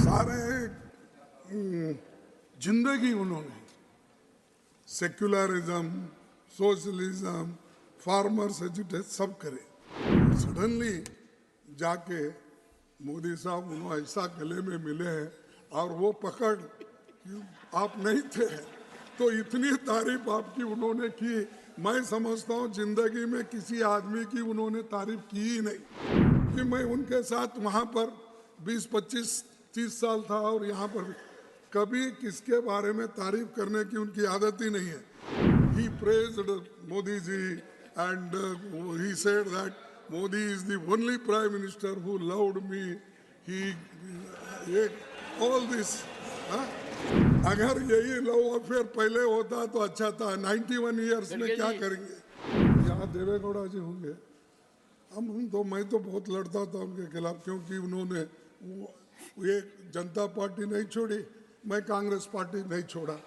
सारे जिंदगी उन्होंने सेक्युलरिज्म, सोशलिज्म, फार्मर्स एजुटेशन सब करे। सडनली जाके मोदी साहब उन्होंने ऐसा गले में मिले हैं और वो पकड़ कि आप नहीं थे, तो इतनी तारीफ आपकी उन्होंने की। मैं समझता हूँ जिंदगी में किसी आदमी की उन्होंने तारीफ की ही नहीं, कि मैं उनके साथ वहाँ पर 20, 25, 30 साल था और यहाँ पर कभी किसके बारे में तारीफ करने की उनकी आदत ही नहीं है। He praised Modi ji and he said that Modi is the only prime minister who loved me. He all this. अगर यही लव अफेयर पहले होता तो अच्छा था। 91 ईयर्स में क्या करेंगे? यहाँ देवेगौड़ा जी होंगे, मैं तो बहुत लड़ता था उनके खिलाफ, क्योंकि उन्होंने ये जनता पार्टी नहीं छोड़ी, मैं कांग्रेस पार्टी नहीं छोड़ा,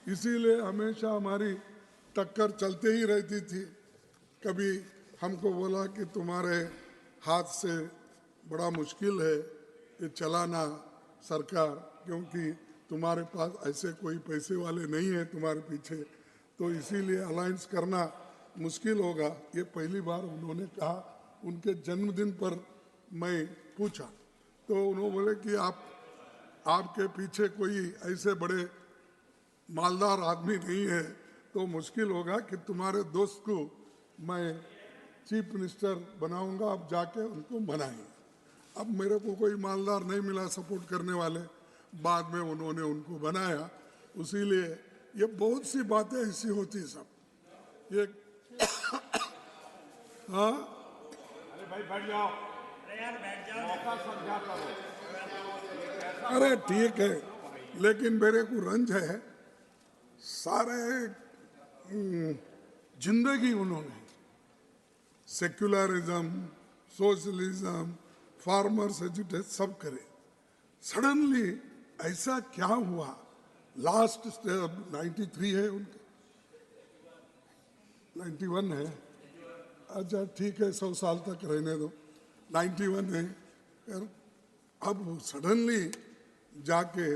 इसीलिए हमेशा हमारी टक्कर चलते ही रहती थी। कभी हमको बोला कि तुम्हारे हाथ से बड़ा मुश्किल है ये चलाना सरकार, क्योंकि तुम्हारे पास ऐसे कोई पैसे वाले नहीं है तुम्हारे पीछे, तो इसीलिए अलायंस करना मुश्किल होगा। ये पहली बार उन्होंने कहा। उनके जन्मदिन पर मैं पूछा तो उन्होंने बोले कि आपके पीछे कोई ऐसे बड़े मालदार आदमी नहीं है, तो मुश्किल होगा कि तुम्हारे दोस्त को मैं चीफ मिनिस्टर बनाऊंगा, आप जाके उनको बनाएंगे। अब मेरे को कोई मालदार नहीं मिला सपोर्ट करने वाले, बाद में उन्होंने उनको बनाया। इसीलिए ये बहुत सी बातें ऐसी होती सब ये हाँ, अरे भाई बैठ जाओ, अरे यार बैठ जाओ, मौका समझा करो। अरे ठीक है, लेकिन मेरे को रंज है, सारे जिंदगी उन्होंने सेक्युलरिज्म, सोशलिज्म, फार्मर्स एजुटेशन सब करे। सडनली ऐसा क्या हुआ? लास्ट 93 है उनके, 91 है, अच्छा ठीक है 100 साल तक रहने दो, 91 है। अब सडनली जाके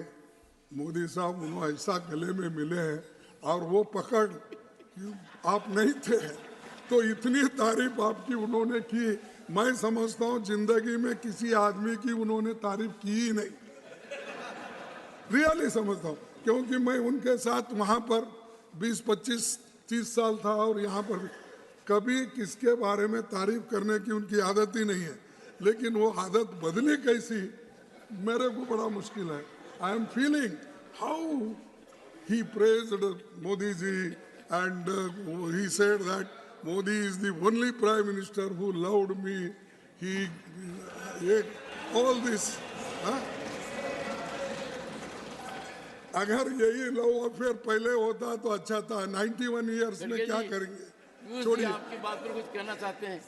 मोदी साहब उन्होंने ऐसा गले में मिले हैं और वो पकड़ कि आप नहीं थे, तो इतनी तारीफ आपकी उन्होंने की। मैं समझता हूँ जिंदगी में किसी आदमी की उन्होंने तारीफ की ही नहीं, रियली समझता हूँ, क्योंकि मैं उनके साथ वहाँ पर 20, 25, 30 साल था और यहाँ पर कभी किसके बारे में तारीफ करने की उनकी आदत ही नहीं है। लेकिन वो आदत बदली कैसी, मेरे को बड़ा मुश्किल है। I am feeling how he praised Modi ji and he said that Modi is the only prime minister who loved me. He all this. अगर यही लव अफेयर पहले होता तो अच्छा था। 91 ईयर्स में क्या करेंगे? छोड़िए, आपकी बात पर कुछ कहना चाहते हैं,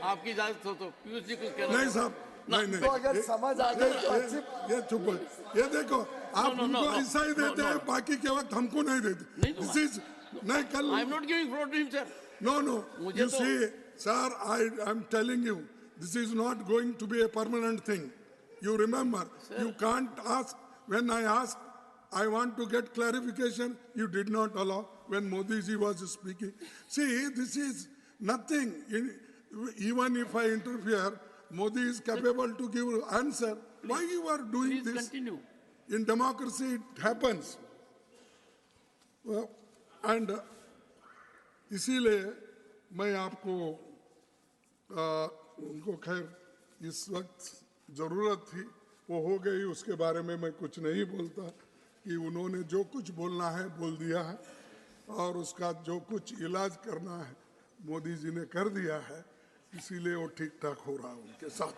आपकी इजाजत हो तो पीयूष जी कुछ कहना। नहीं साहब, नहीं तो अगर समझ आ जाए तो अच्छी। ये चुप, ये देखो आप उनको ऐसा ही देते हैं, बाकी के वक्त हमको नहीं देते। दिस इज नहीं कल I am not giving floor to him sir. No you see sir, I am telling you this is not going to be a permanent thing. You remember, you can't ask when I ask I want to get clarification, you did not allow when Modi ji was speaking. See, this is nothing. Even if I interfere, Modi is capable to give answer. Why you are doing Please this? continue. In democracy, it happens. Well, and इसीलिए मैं आपको उनको खैर इस वक्त ज़रूरत थी, वो हो गई, उसके बारे में मैं कुछ नहीं बोलता, कि उन्होंने जो कुछ बोलना है बोल दिया है और उसका जो कुछ इलाज करना है मोदी जी ने कर दिया है, इसीलिए वो ठीक ठाक हो रहा है उनके साथ।